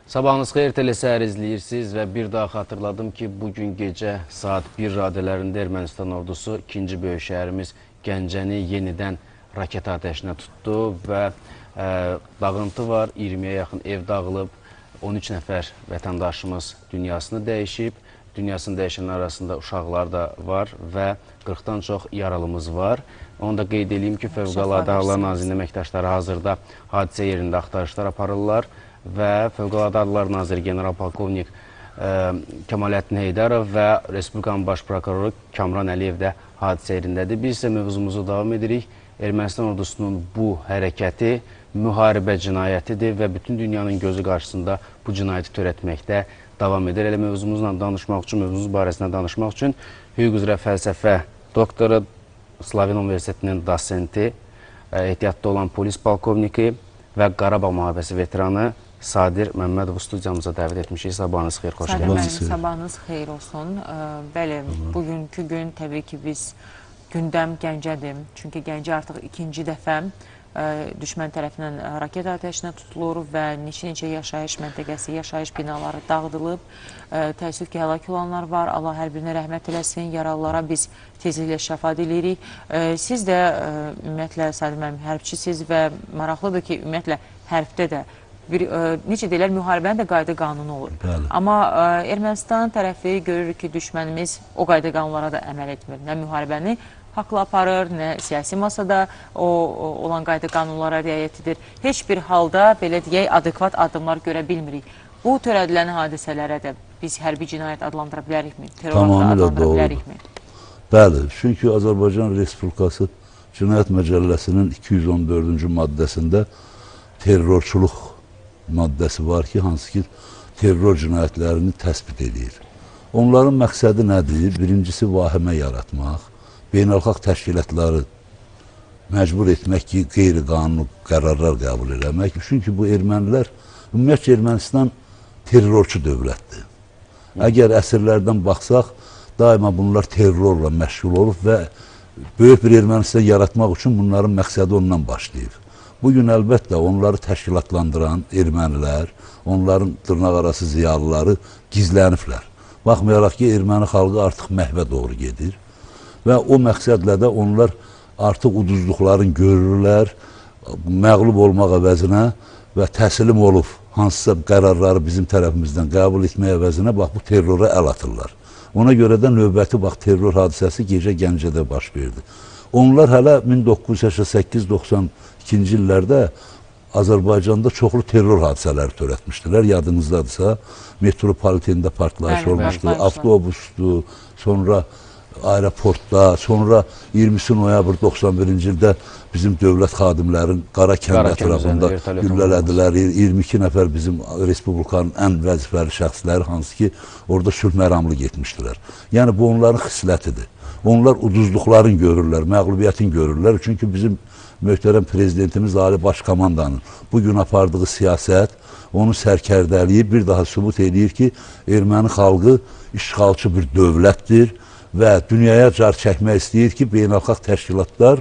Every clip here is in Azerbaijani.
Sabahınız xeyir, telesəhər izləyirsiniz və bir daha xatırladım ki, bugün gecə saat 1 radələrində Ermənistan ordusu ikinci böyük şəhərimiz Gəncəni yenidən raket ateşinə tutdu və dağıntı var, 20-yə yaxın ev dağılıb, 13 nəfər vətəndaşımız dünyasını dəyişib, dünyasını dəyişənlər arasında uşaqlar da var və 40-dan çox yaralımız var. Onu da qeyd edeyim ki, Fövqəladə Hallar Nazirliyinin əməkdaşları hazırda hadisə yerində axtarışlar aparırlar və Fövqəladə Hallar Naziri General-Polkovnik Kəmaləddin Heydərov və Respublikanın Baş Prokuroru Kamran Əliyev də hadisə yerindədir. Biz isə mövzumuzu davam edirik. Ermənistan ordusunun bu hərəkəti müharibə cinayətidir və bütün dünyanın gözü qarşısında bu cinayəti törətməkdə davam edir. Elə mövzumuzla danışmaq üçün, mövzumuz barəsində danışmaq üçün hüquq üzrə fəlsəfə doktoru, Slaven Universitetinin dosenti, ehtiyatda olan polis polkovniki və Qarabağ müharibəsi veteranı Sadir Məmmədovu studiyamıza dəvət etmişik. Sabahınız xeyir, xoş gəldiniz. Sabahınız xeyir olsun. Bəli, bugünkü gün təbii ki biz gündəm Gəncədir. Çünki Gəncə artıq ikinci dəfə düşmən tərəfindən raket ateşinə tutulur və neçə yaşayış məntəqəsi, yaşayış binaları dağıdılıb. Təəssüf ki, həlak olanlar var. Allah hər birinə rəhmət eləsin. Yaralılara biz tezliklə şəfa diləyirik. Siz də ümumiyyətlə, Sadir müəllim, hərbçisiz və maraqlıdır ki, ümumiyyətlə hərbdə də necə deyirlər, müharibənin də qayda qanunu olur. Bəli. Amma Ermənistan tərəfi görür ki, düşmənimiz o qayda qanunlara da əməl etmir. Nə müharibəni haqla aparır, nə siyasi masada olan qayda qanunlara riayət edir. Heç bir halda, belə deyək, adekvat addımlar görə bilmirik. Bu törədilən hadisələrə də biz hərbi cinayət adlandıra bilərikmi? Terror adlandıra bilərikmi? Bəli, çünki Azərbaycan Respublikası Cinayət Məcəlləsinin 214-cü maddəsində terrorçuluq maddəsi var ki, hansı ki, terror cinayətlərini təsbit edir. Onların məqsədi nədir? Birincisi, vahimə yaratmaq, beynəlxalq təşkilatları məcbur etmək ki, qeyri-qanuni qərarlar qəbul eləmək. Çünki bu ermənilər, ümumiyyətlə Ermənistan terrorçu dövlətdir. Əgər əsrlərdən baxsaq, daima bunlar terrorla məşğul olub və böyük bir Ermənistan yaratmaq üçün bunların məqsədi ondan başlayıb. Bugün əlbəttə onları təşkilatlandıran ermənilər, onların dırnaq arası ziyalıları gizləniblər. Baxmayaraq ki, erməni xalqı artıq məhvə doğru gedir və o məqsədlə də onlar artıq uduzduqlarını görürlər, məğlub olmaq əvəzinə və təslim olub hansısa qərarları bizim tərəfimizdən qəbul etmək əvəzinə bu terrora əl atırlar. Ona görə də növbəti terror hadisəsi gecə Gəncədə baş verdi. Onlar hələ 1988-92-ci illərdə Azərbaycanda çoxlu terror hadisələri törətmişdilər. Yadınızdadırsa, metropolitində partlayış olmuşdu, avtobusdu, sonra aeroportda, sonra 20 noyabr 91-ci ildə bizim dövlət xadimlərin Qarakənd ətrafında güllələdilər. 22 nəfər bizim Respublikanın ən vəzifəli şəxsləri, hansı ki, orada sülh məramlı getmişdilər. Yəni, bu onların xislətidir. Onlar uduzduqlarını görürlər, məğlubiyyətini görürlər. Çünki bizim möhtərəm prezidentimiz Ali Baş Komandanın bugün apardığı siyasət onu sərkərdəliyi bir daha sübut edir ki, erməni xalqı işğalçı bir dövlətdir və dünyaya car çəkmək istəyir ki, beynəlxalq təşkilatlar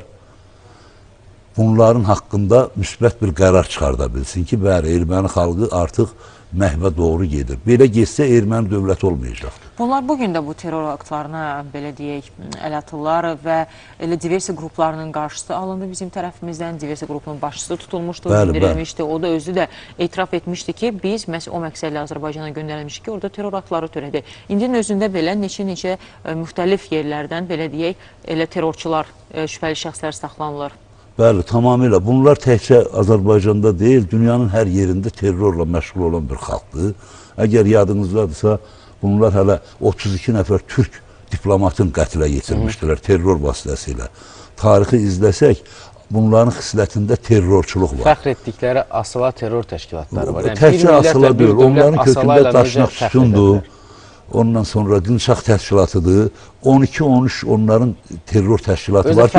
bunların haqqında müsbət bir qərar çıxarda bilsin ki, bəli, erməni xalqı artıq məhvə doğru gedir. Belə getsə, erməni dövləti olmayacaqdır. Bunlar bugün də bu terror aktlarına, belə deyək, əl atırlar və elə diversi qruplarının qarşısı alındı bizim tərəfimizdən. Diversi qrupunun başçısı tutulmuşdu, bildirilmişdi. O da özü də etiraf etmişdi ki, biz o məqsədlə Azərbaycana göndərilmişik ki, orada terror aktları törədi. İndinin özündə belə neçə müxtəlif yerlərdən, belə deyək, elə terrorçular, şübhəli şəxslər saxlanılır. Bəli, tamamilə. Bunlar təkcə Azərbaycanda deyil, dünyanın hər yerində terrorla məşğul olan bir xalqdır. Əgər yadınızdadırsa, bunlar hələ 32 nəfər türk diplomatın qətlə yetirmişdilər terror vasitəsilə. Tarixi izləsək, bunların xislətində terrorçuluq var. Fəxr etdikləri asıla terror təşkilatları var. Təkcə asıla deyil, onların kökündə daşnaq sütundur. Ondan sonra Qınçaq təşkilatıdır. 12-13 onların terror təşkilatı var ki,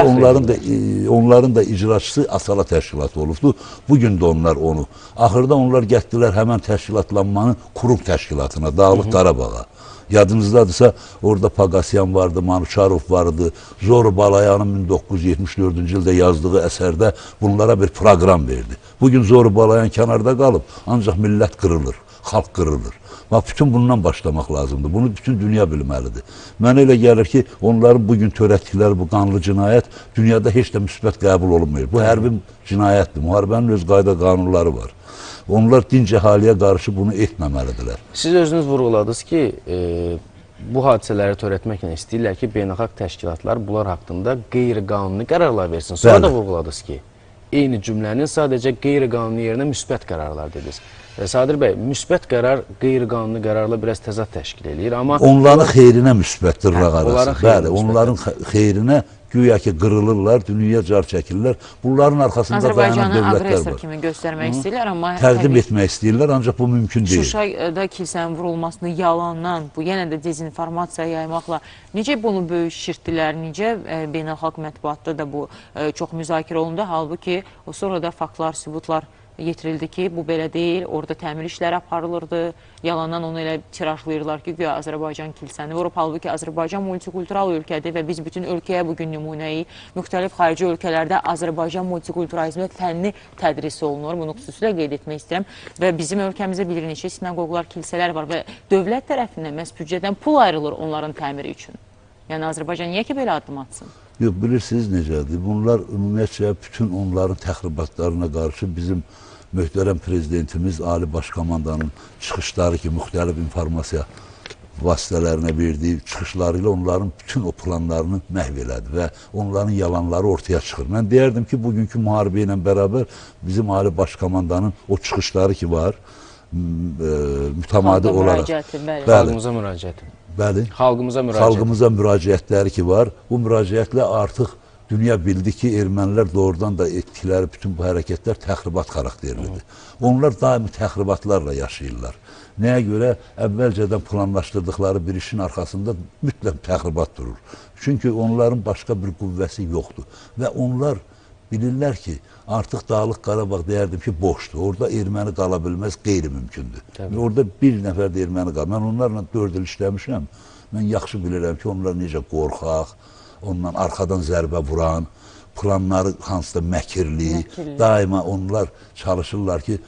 onların da icraçısı Asala təşkilatı olubdur. Bugün də onlar onu. Axırda onlar getdilər həmən təşkilatlanmanın Kurum təşkilatına, Dağlıq Qarabağa. Yadınızdadırsa, orada Pagasyan vardı, Manuçarov vardı. Zoru Balayanın 1974-cü ildə yazdığı əsərdə bunlara bir proqram verdi. Bugün Zoru Balayan kənarda qalıb, ancaq millət qırılır. xalq qırılır. Bax, bütün bundan başlamaq lazımdır. Bunu bütün dünya bilməlidir. Mənə elə gəlir ki, onların bugün törətdikləri bu qanlı cinayət dünyada heç də müsbət qəbul olunmuyor. Bu hərbi cinayətdir. Müharibənin öz qayda qanunları var. Onlar dinc əhaliyə qarşı bunu etməməlidirlər. Siz özünüz vurğuladınız ki, bu hadisələri törətməklə istəyirlər ki, beynəlxalq təşkilatlar bunlar haqqında qeyri-qanuni qərarlar versin. Sonra Bəli. da vurğuladınız ki, eyni cümlənin sadəcə qeyri-qanuni yerinə müsbət qərarlar dediniz. Sadir bəy, müsbət qərar qeyri-qanuni qərarla biraz təzad təşkil eləyir, amma Onların xeyrinə müsbətdir rəqarası. onların xeyrinə Bəli, müsbətdir. onların xeyrinə güya ki qırılırlar, dünyaya car çəkirlər. Bunların arxasında dayanan Azərbaycanı dövlətlər aqressor var. kimi göstərmək istəyirlər, amma Təqdim təbii etmək istəyirlər, ancaq bu mümkün deyil. Şuşada kilsənin vurulmasını yalandan, bu yenə də dezinformasiya yaymaqla necə bunu böyük şişirtdilər, necə beynəlxalq mətbuatda da bu çox müzakirə olundu, halbuki sonra da faktlar, sübutlar yetirildi ki, bu belə deyil, orada təmir işləri aparılırdı, yalandan onu elə tirajlayırlar ki, güya Azərbaycan kilsəni vurub, halbuki Azərbaycan multikultural ölkədir və biz bütün ölkəyə bugün nümunəyi, müxtəlif xarici ölkələrdə Azərbaycan multikulturalizmi fənni tədris olunur, bunu xüsusilə qeyd etmək istəyirəm və bizim ölkəmizdə bilir neçə sinagoglar, kilsələr var və dövlət tərəfindən məhz büdcədən pul ayrılır onların təmiri üçün. Yəni Azərbaycan niyə ki belə addım atsın? Yox, bilirsiniz necədir? Bunlar ümumiyyətcə bütün onların təxribatlarına qarşı bizim möhtərəm prezidentimiz, Ali Başkomandanın çıxışları ki, müxtəlif informasiya vasitələrinə verdiyi çıxışları ilə onların bütün o planlarını məhv elədi və onların yalanları ortaya çıxır. Mən deyərdim ki, bugünkü müharibə ilə bərabər bizim Ali Başkomandanın o çıxışları ki var, mütəmadi olaraq. Xalqımıza müraciəti. Bəli. Xalqımıza müraciət. Xalqımıza müraciətləri ki var. Bu müraciətlə artıq dünya bildi ki, ermənilər doğrudan da etdikləri bütün bu hərəkətlər təxribat xarakterlidir. Onlar daimi təxribatlarla yaşayırlar. Nəyə görə? Əvvəlcədən planlaşdırdıqları bir işin arxasında mütləq təxribat durur. Çünki onların başqa bir qüvvəsi yoxdur. Və onlar bilirlər ki, artıq Dağlıq Qarabağ deyərdim ki, boşdur. Orada erməni qala bilməz, qeyri-mümkündür. Orada bir nəfər də erməni qala. Mən onlarla 4 il işləmişəm. Mən yaxşı bilirəm ki, onlar necə qorxaq, ondan arxadan zərbə vuran, planları hansıda məkirli, daima onlar çalışırlar ki,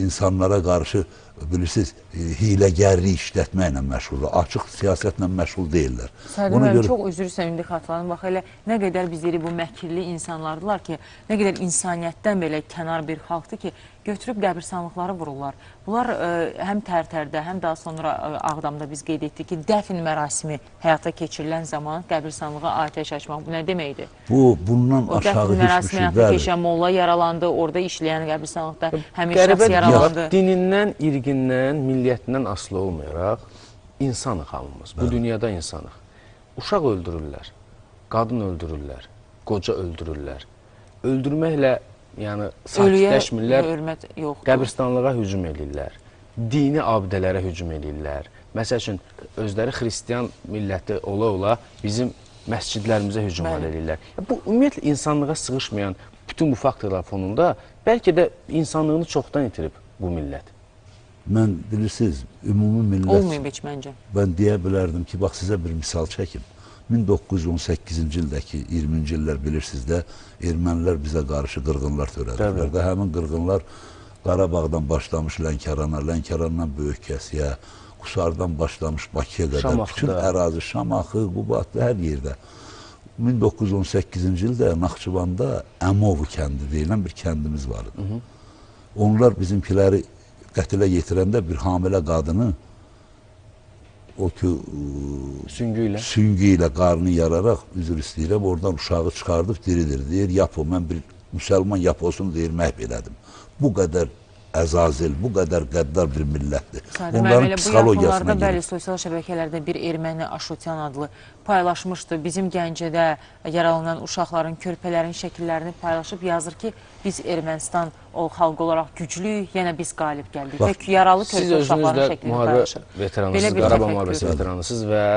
insanlara qarşı bilirsiniz, hiləgərlik işlətməklə məşğuldur. Açıq siyasətlə məşğul deyirlər. Sədir müəllim, çox üzr istəyirəm, indi xatırlanım. Bax, elə nə qədər bizləri bu məkirli insanlardılar ki, nə qədər insaniyyətdən belə kənar bir xalqdır ki, götürüb qəbirstanlıqları vururlar. Bunlar həm Tərtərdə, həm daha sonra Ağdamda biz qeyd etdik ki, dəfn mərasimi həyata keçirilən zaman qəbirstanlığa atəş açmaq, bu nə deməkdir? Bu, bundan O aşağı dəfn heç bir mərasimi şey. həyata keçən molla yaralandı, orada işləyən qəbirstanlıqda həmin şəxs yaralandı. Dinindən, irqindən, milliyyətindən asılı olmayaraq insanıq hamımız. Bu dünyada insanıq. Uşaq öldürürlər, qadın öldürürlər, qoca öldürürlər. Öldürməklə yəni sakitləşmirlər, qəbirstanlığa hücum edirlər, dini abidələrə hücum edirlər. Məsəl üçün, özləri xristiyan milləti ola-ola bizim məscidlərimizə hücum edirlər. Bu, ümumiyyətlə, insanlığa sığışmayan bütün bu faktorlar fonunda bəlkə də insanlığını çoxdan itirib bu millət. Mən bilirsiniz, ümumi millət... Olmayıb heç məncə. Mən deyə bilərdim ki, bax, sizə bir misal çəkim. 1918-ci ildəki 20-ci illər bilirsiniz də ermənilər bizə qarşı qırğınlar törədilər və həmin qırğınlar Qarabağdan başlamış Lənkərana, Lənkərandan Böyükkəsiyə, Qusardan başlamış Bakıya qədər, bütün ərazi, Şamaxı, Qubatlı, hər yerdə. 1918-ci ildə Naxçıvanda Əmov kəndi deyilən bir kəndimiz var idi. Onlar bizimkiləri qətilə yetirəndə bir hamilə qadını o ki, süngü ilə qarnı yararaq, üzr istəyirəm, oradan uşağı çıxardıb diridir. Deyir, yap o, mən bir müsəlman yaposunu deyir, məhv elədim. Bu qədər əzazil, bu qədər qəddar bir millətdir. Onların psixologiyasına girir. Bəli, sosial şəbəkələrdə bir erməni Aşotyan adlı paylaşmışdı. Bizim Gəncədə yaralanan uşaqların, körpələrin şəkillərini paylaşıb yazır ki, biz Ermənistan o xalq olaraq güclüyük, yenə biz qalib gəldik. Və yaralı körpə uşaqların şəklini paylaşır. Siz özünüz də veteranısınız, Qarabağ müharibəsi veteranısınız və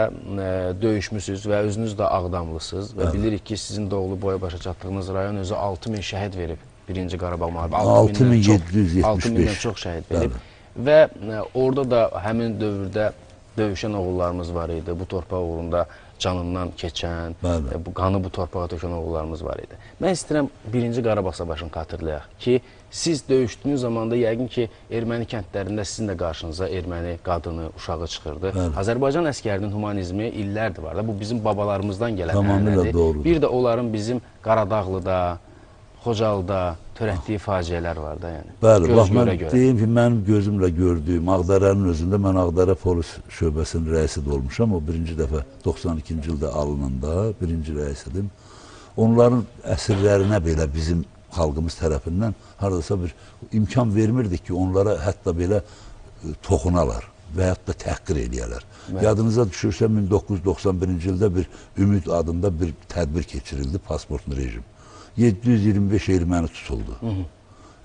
döyüşmüsünüz və özünüz də Ağdamlısınız və bilirik ki, sizin doğulu boya başa çatdığınız rayon özü 6000 şəhid verib. Birinci Qarabağ müharibəsi 6775 çox şəhid verib və orada da həmin dövrdə döyüşən oğullarımız var idi. Bu torpaq uğrunda canından keçən, Bəli. bu qanı bu torpağa tökən oğullarımız var idi. Mən istəyirəm 1-ci Qarabağ savaşını xatırlayaq ki, siz döyüşdüyünüz zamanda yəqin ki, erməni kəndlərində sizin də qarşınıza erməni qadını, uşağı çıxırdı. Bəli. Azərbaycan əskərinin humanizmi illərdir var da, bu bizim babalarımızdan gələn Tamamilə ənənədir. doğrudur. Bir də onların bizim Qaradağlıda, Xocalıda törətdiyi faciələr var da, yəni. Bəli, Göz bax mən görə görə. deyim ki, mənim gözümlə gördüyüm Ağdərənin özündə mən Ağdərə polis şöbəsinin rəisi də olmuşam. O birinci dəfə 92-ci ildə alınanda birinci rəis idim. Onların əsirlərinə belə bizim xalqımız tərəfindən haradasa bir imkan vermirdik ki, onlara hətta belə toxunalar və hətta təhqir eləyələr. Yadınıza düşürsə 1991-ci ildə bir Ümid adında bir tədbir keçirildi, pasportlu rejim. 725 erməni tutuldu.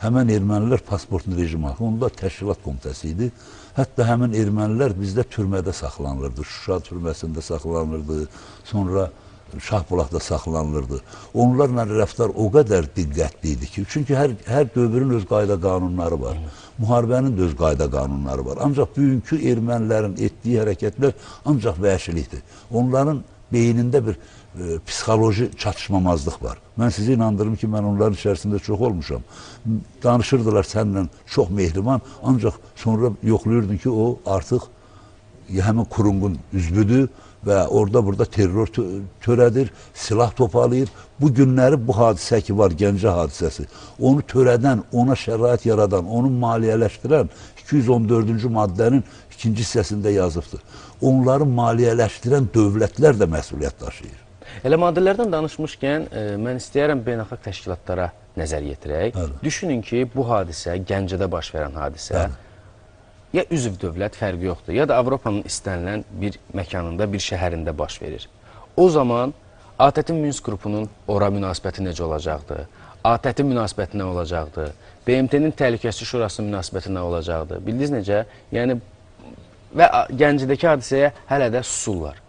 Həmən ermənilər pasportlu rejim haqqı, onlar təşkilat komitəsi idi. Hətta həmən ermənilər bizdə türmədə saxlanılırdı. Şuşa türməsində saxlanılırdı, sonra Şahbulaqda saxlanılırdı. Onlarla rəftar o qədər diqqətli idi ki, çünki hər dövrün öz qayda qanunları var. Müharibənin də öz qayda qanunları var. Ancaq bugünkü ermənilərin etdiyi hərəkətlər ancaq vəhşilikdir. Onların beynində bir psixoloji çatışmamazlıq var. Mən sizi inandırım ki, mən onların içərisində çox olmuşam. Danışırdılar səninlə çox mehriban, ancaq sonra yoxlayırdın ki, o artıq həmin kurungun üzvüdür və orada-burada terror törədir, silah topalayır. Bu günləri bu hadisə ki var, Gəncə hadisəsi, onu törədən, ona şərait yaradan, onu maliyyələşdirən 214-cü maddənin ikinci hissəsində yazıbdır. Onları maliyyələşdirən dövlətlər də məsuliyyət daşıyır. Elə maddələrdən danışmışkən, mən istəyərəm beynəlxalq təşkilatlara nəzər yetirək. Düşünün ki, bu hadisə, Gəncədə baş verən hadisə, ya üzv dövlət fərqi yoxdur, ya da Avropanın istənilən bir məkanında, bir şəhərində baş verir. O zaman ATƏT-in Minsk qrupunun ora münasibəti necə olacaqdı? ATƏT-in münasibəti nə olacaqdı? BMT-nin Təhlükəsizlik Şurasının münasibəti nə olacaqdı? Bildiniz necə? Yəni, və Gəncədəki hadisəyə hələ də susurlar.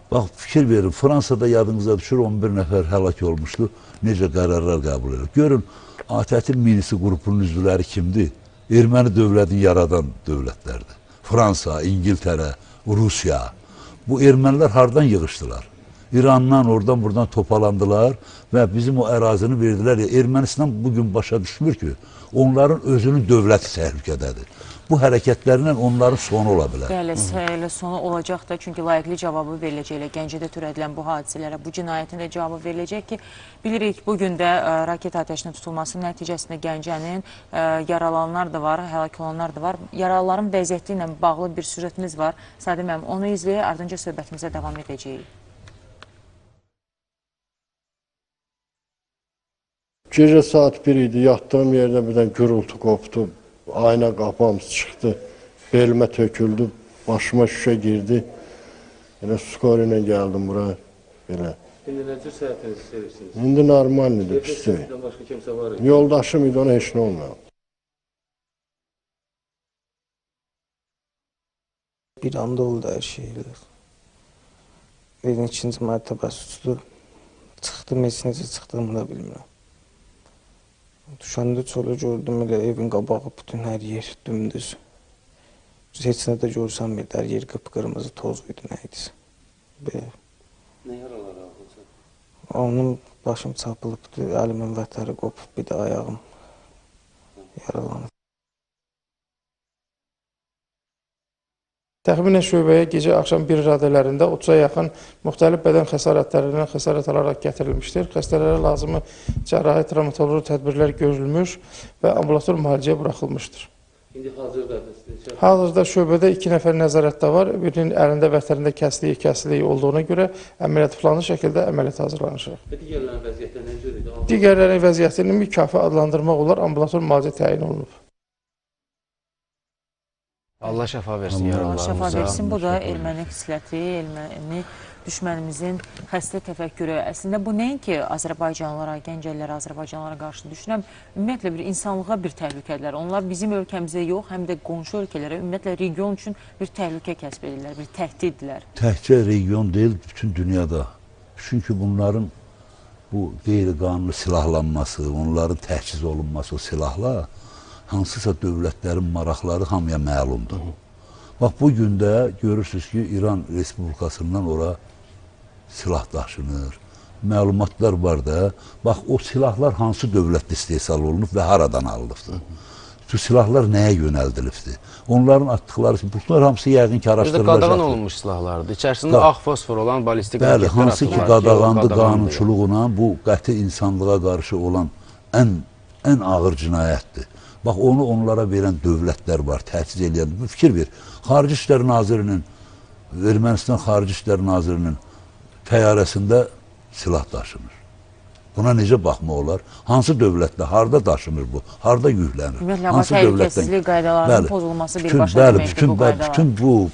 Bax, fikir verin, Fransada yadınıza düşür, 11 nəfər həlak olmuşdu, necə qərarlar qəbul edir. Görün, ATƏT-in Minsk qrupunun üzvləri kimdir? Erməni dövlətini yaradan dövlətlərdir. Fransa, İngiltərə, Rusiya. Bu ermənilər hardan yığışdılar? İrandan, oradan, buradan topalandılar və bizim o ərazini verdilər. Ermənistan bugün başa düşmür ki, onların özünün dövləti təhlükədədir. Bu hərəkətlərlə onların sonu ola bilər. Bəli, elə sonu olacaq da, çünki layiqli cavabı veriləcək. Elə Gəncədə törədilən bu hadisələrə, bu cinayətin də cavabı veriləcək ki, bilirik, bugün də raket atəşinin tutulması nəticəsində Gəncənin yaralananlar da var, həlak olanlar da var. Yaralıların vəziyyəti ilə bağlı bir süjetimiz var. Sadə müəllim, onu izləyək, ardınca söhbətimizə davam edəcəyik. Gecə saat 1 idi, yatdığım yerdə birdən gürültü qopdu. Ayna qapağımız çıxdı, belimə töküldü, başıma şüşə girdi. Elə skor ilə gəldim buraya, belə. İndi necə səhətinizi sevirsiniz? İndi normal idi, pis deyil. Sizdən başqa kimsə var idi? Yoldaşım idi, ona heç nə olmuyor. Bir anda oldu hər şeylər. Evin ikinci mərtəbəsi tutdu. Çıxdım, heç necə çıxdığımı da bilmirəm. Düşəndə çölə gördüm, elə evin qabağı bütün hər yer dümdüz. Heç nə də görsəm bir, hər yer qıpqırmızı toz idi, nə idisə. Nə yaralar ağlıca? Onun başım çapılıbdı, əlimin vətəri qopub, bir də ayağım yaralanıb. Təxminən şöbəyə gecə axşam 1 radələrində 30-a yaxın müxtəlif bədən xəsarətlərindən xəsarət alaraq gətirilmişdir. Xəstələrə lazımı cərrahi travmatoloji tədbirlər görülmüş və ambulator müalicəyə buraxılmışdır. İndi hazırda Hazırda şöbədə 2 nəfər nəzarətdə var. Birinin əlində vətərində kəsliyi olduğuna görə əməliyyat planlı şəkildə əməliyyat hazırlanacaq. digərlərin vəziyyətləri necə idi? Digərlərin vəziyyətini mükafi adlandırmaq olar, ambulator müalicə təyin olunub. Allah şəfa versin Allah yaralılarımıza. şəfa versin. Bu da erməni xisləti, erməni düşmənimizin xəstə təfəkkürü. Əslində bu nəinki Azərbaycanlılara, Gəncəlilərə, Azərbaycanlılara qarşı düşünürəm, ümumiyyətlə bir insanlığa bir təhlükədirlər. Onlar bizim ölkəmizə yox, həm də qonşu ölkələrə, ümumiyyətlə region üçün bir təhlükə kəsb edirlər, bir təhdiddirlər. Təkcə region deyil, bütün dünyada. Çünki bunların bu qeyri-qanuni silahlanması, onların təchiz olunması o silahla hansısa dövlətlərin maraqları hamıya məlumdur. Bax, bu gün də görürsünüz ki, İran Respublikasından ora silah daşınır. Məlumatlar var da, bax o silahlar hansı dövlətdə istehsal olunub və haradan alınıbdır? Bu silahlar nəyə yönəldilibdir? Onların atdıqları, bunlar hamısı yəqin ki, Bizdə araşdırılacaqdır. qadağan olunmuş silahlardır. İçərisində ağ fosfor olan balistik Bəli, raketlər hansı ki, atırlar qadağandı, qadağandır. qanunçuluğuna bu qəti insanlığa qarşı olan ən ağır cinayətdir. Bax, onu onlara verən dövlətlər var, təchiz edən. Bu fikir ver, Xarici İşlər Nazirinin, Ermənistan Xarici İşlər Nazirinin təyyarəsində silah daşınır. Buna necə baxma olar? Hansı dövlətdə, harada daşınır bu? Harada yüklənir? Ümumiyyətlə, amma təhlükəsizlik qaydalarının pozulması birbaşa deməkdir bu qaydalar. Bütün bu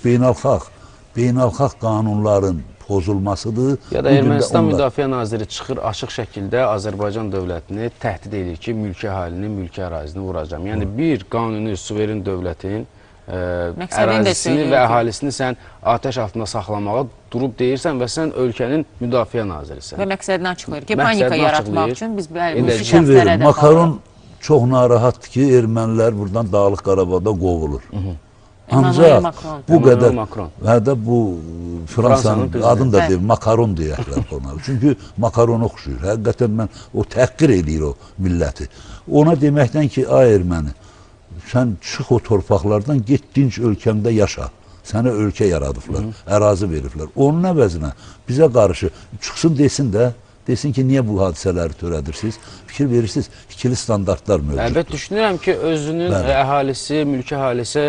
beynəlxalq qanunların pozulmasıdır. Ya da Ermənistan Müdafiə Naziri çıxır açıq şəkildə Azərbaycan dövlətini təhdid edir ki, mülki əhalinin mülki ərazisini vuracam. Yəni bir qanuni suveren dövlətin ərazisini və əhalisini sən atəş altında saxlamağa durub deyirsən və sən ölkənin müdafiə nazirisən. Və məqsədini açıqlayır ki, panika yaratmaq üçün biz bu şəxslərə də Makaron çox narahatdır ki, ermənilər buradan Dağlıq Qarabağda qovulur. Ancaq bu qədər və də bu Fransanın adını da deyir, makaron deyəklər ona. Çünki makarona oxşuyur. Həqiqətən mən o təhqir edir o milləti. Ona deməkdən ki, ay erməni, sən çıx o torpaqlardan, get dinc ölkəmdə yaşa. Sənə ölkə yaradıblar, ərazi veriblər. Onun əvəzinə bizə qarşı çıxsın desin də, desin ki, niyə bu hadisələri törədirsiniz? Fikir verirsiniz, ikili standartlar mövcuddur. Əlbət düşünürəm ki, özünün əhalisi, mülki əhalisi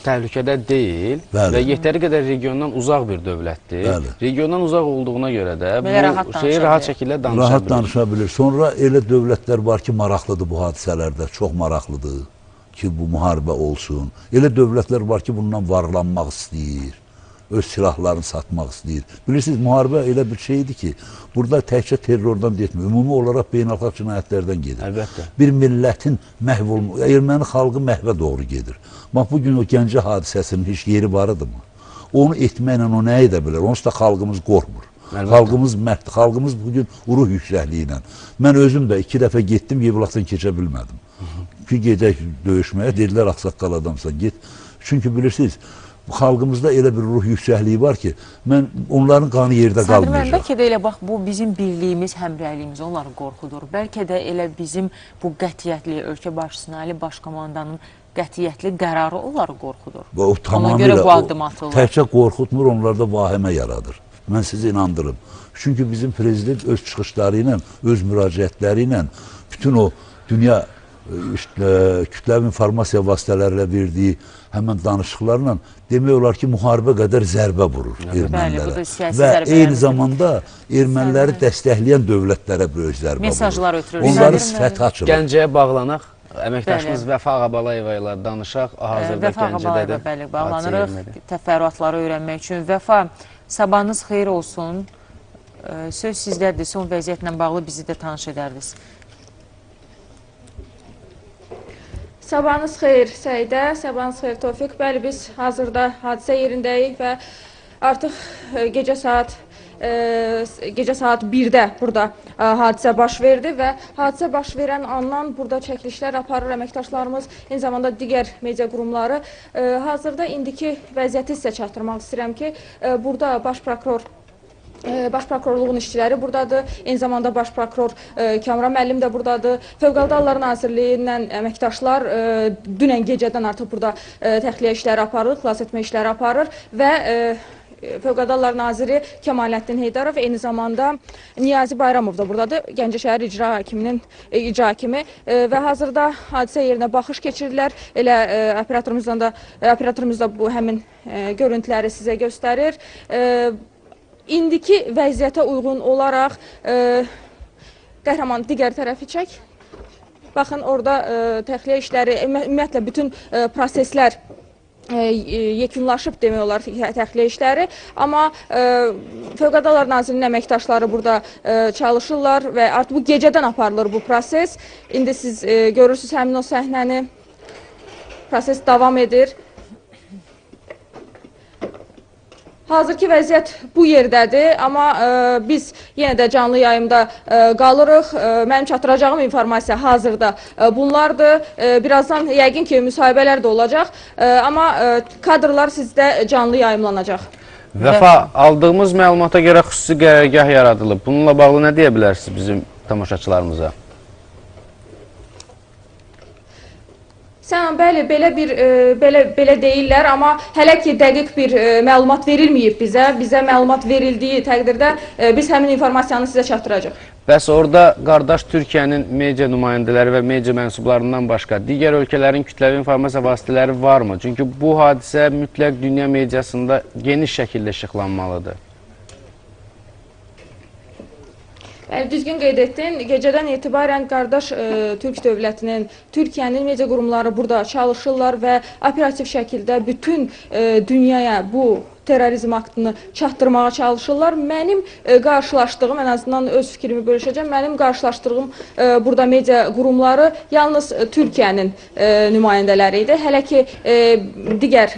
təhlükədə deyil və yetəri qədər regiondan uzaq bir dövlətdir. Regiondan uzaq olduğuna görə də bu şeyi rahat şəkildə danışa bilir. Rahat danışa bilir. Sonra elə dövlətlər var ki, maraqlıdır bu hadisələrdə, çox maraqlıdır ki, bu müharibə olsun. Elə dövlətlər var ki, bundan varlanmaq istəyir. Öz silahlarını satmaq istəyir. Bilirsiniz, müharibə elə bir şeydir ki, burada təkcə terrordan deyilmir, ümumi olaraq beynəlxalq cinayətlərdən gedir. Əlbəttə. Bir millətin məhv olması, erməni xalqı məhvə doğru gedir. Bax, bugün o Gəncə hadisəsinin heç yeri varıdırmı? Onu etməklə o nə edə bilər? Onsuz da xalqımız qorxmur. Xalqımız məhvdir. Xalqımız bugün ruh yüksəkliyi ilə. Mən özüm də 2 dəfə getdim, Yevlaxdan keçə bilmədim. Ki, gedək döyüşməyə, dedilər, ağsaqqal adamsan, get. Çünki bilirsiniz, xalqımızda elə bir ruh yüksəkliyi var ki, mən onların qanı yerdə qalmayacaq. Bəlkə də elə bax, bu bizim birliyimiz, həmrəyliyimiz onları qorxudur. Bəlkə də elə bizim bu qətiyyətli, ölkə başçısının, Ali Başkomandanın qətiyyətli qərarı onları qorxudur. Ona görə bu addım atırlar. Təkcə qorxutmur, onlarda vahimə yaradır. Mən sizi inandırım. Çünki bizim prezident öz çıxışları ilə, öz müraciətləri ilə, bütün o dünya kütləvi informasiya vasitələrlə verdiyi həmən danışıqlarla demək olar ki, müharibə qədər zərbə vurur ermənilərə. Və eyni zamanda erməniləri dəstəkləyən dövlətlərə böyük zərbə vurur. Mesajlar ötürür. Onların sifəti açılır. Gəncəyə bağlanaq. Əməkdaşımız Vəfa Ağabalayeva ilə danışaq. Hazırda Gəncədədir. Bəli, bağlanırıq təfərrüatları öyrənmək üçün. Vəfa, sabahınız xeyir olsun. Söz sizdədir. Son vəziyyətlə bağlı bizi də tanış edərdiniz. Sabahınız xeyir Səidə, sabahınız xeyir Tofiq. Bəli, biz hazırda hadisə yerindəyik və artıq gecə saat 1-də burada hadisə baş verdi və hadisə baş verən andan burada çəkilişlər aparır əməkdaşlarımız, eyni zamanda digər media qurumları. Hazırda indiki vəziyyəti sizə çatdırmaq istəyirəm ki, burada Baş Prokurorluğun işçiləri buradadır, eyni zamanda Baş Prokuror Kamran müəllim də buradadır. Fövqəladə Hallar Nazirliyindən əməkdaşlar dünən gecədən artıq burada təxliyə işləri aparır, xilas etmə işləri aparır və Fövqəladə Hallar Naziri Kəmaləddin Heydarov, eyni zamanda Niyazi Bayramov da buradadır, Gəncə şəhər icra hakiminin icra hakimi və hazırda hadisə yerinə baxış keçirirlər. Elə operatorumuz da bu həmin görüntüləri sizə göstərir. İndiki vəziyyətə uyğun olaraq qəhrəman digər tərəfi çək. Baxın, orada təxliyə işləri, ümumiyyətlə bütün proseslər yekunlaşıb demək olar təxliyə işləri. Amma Fövqəladə Hallar Nazirliyinin əməkdaşları burada çalışırlar və artıq bu gecədən aparılır bu proses. İndi siz görürsünüz həmin o səhnəni. Proses davam edir. Hazırki vəziyyət bu yerdədir, amma biz yenə də canlı yayımda qalırıq. Mənim çatdıracağım informasiya hazırda bunlardır. Birazdan yəqin ki, müsahibələr də olacaq, amma kadrlar sizdə canlı yayımlanacaq. Vəfa, aldığımız məlumata görə xüsusi qərargah yaradılıb. Bununla bağlı nə deyə bilərsiniz bizim tamaşaçılarımıza? Sən bəli, belə deyirlər, amma hələ ki dəqiq bir məlumat verilməyib bizə. Bizə məlumat verildiyi təqdirdə biz həmin informasiyanı sizə çatdıracağıq. Bəs orada qardaş Türkiyənin media nümayəndələri və media mənsublarından başqa digər ölkələrin kütləvi informasiya vasitələri varmı? Çünki bu hadisə mütləq dünya mediasında geniş şəkildə işıqlanmalıdır. Düzgün qeyd etdin. Gecədən etibarən qardaş Türk dövlətinin, Türkiyənin media qurumları burada çalışırlar və operativ şəkildə bütün dünyaya bu terrorizm aktını çatdırmağa çalışırlar. Mənim qarşılaşdığım, ən azından öz fikrimi bölüşəcəm, mənim qarşılaşdığım burada media qurumları yalnız Türkiyənin nümayəndələri idi. Hələ ki digər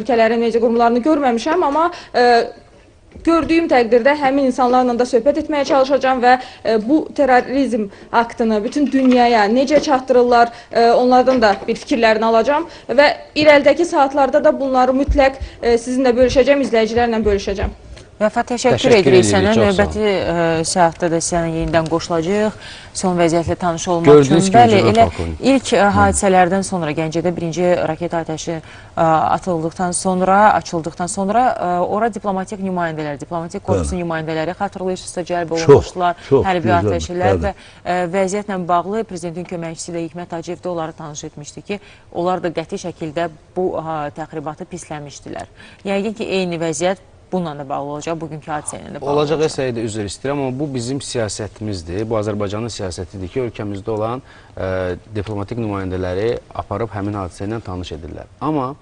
ölkələrin media qurumlarını görməmişəm, amma gördüyüm təqdirdə həmin insanlarla da söhbət etməyə çalışacağam və bu terrorizm aktını bütün dünyaya necə çatdırırlar, onlardan da bir fikirlərini alacağım və irəlidəki saatlarda da bunları mütləq sizinlə bölüşəcəm, izləyicilərlə bölüşəcəm. Vəfa, təşəkkür edirik sənə. Növbəti saatda da sənə yenidən qoşulacaq. Son vəziyyətlə tanış olmaq üçün. Bəli, elə ilk hadisələrdən sonra, Gəncədə birinci raket atəşi açıldıqdan sonra ora diplomatik nümayəndələr, diplomatik korpusun nümayəndələri xatırlayırsınızsa cəlb olunmuşlar, hərbi atəşlər və vəziyyətlə bağlı Prezidentin köməkçisi də Hikmət Hacıyev də onları tanış etmişdi ki, onlar da qəti şəkildə bu təxribatı pisləmişdilər. Yəqin ki, eyni vəziyyət bununla da bağlı olacaq, bugünkü hadisə ilə də bağlı olacaq. Olacaq əsəydə üzr istəyirəm, amma bu bizim siyasətimizdir. Bu Azərbaycanın siyasətidir ki, ölkəmizdə olan diplomatik nümayəndələri aparıb həmin hadisə ilə tanış edirlər. Amma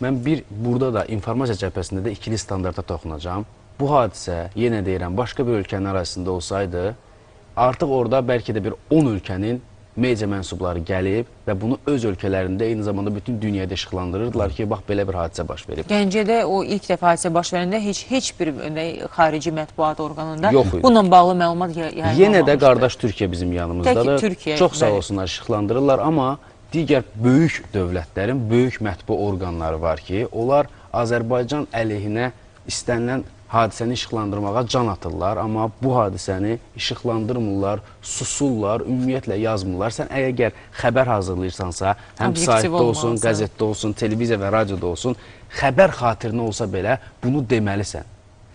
mən burada da informasiya cəbhəsində də ikili standarta toxunacağam. Bu hadisə, yenə deyirəm, başqa bir ölkənin arasında olsaydı, artıq orada bəlkə də bir 10 ölkənin media mənsubları gəlib və bunu öz ölkələrində eyni zamanda bütün dünyada işıqlandırırdılar ki, bax, belə bir hadisə baş verib. Gəncədə o ilk dəfə hadisə baş verəndə heç bir xarici mətbuat orqanında bununla bağlı məlumat yayınlanmamışdı. Yenə də qardaş Türkiyə bizim yanımızdadır. Çox sağ olsunlar, işıqlandırırlar, amma digər böyük dövlətlərin böyük mətbu orqanları var ki, onlar Azərbaycan əleyhinə istənilən hadisəni işıqlandırmağa can atırlar, amma bu hadisəni işıqlandırmırlar, susurlar, ümumiyyətlə yazmırlar. Sən əgər xəbər hazırlayırsansa, həm saytda olsun, qəzetdə olsun, televiziya və radioda olsun, xəbər xatirinə olsa belə bunu deməlisən.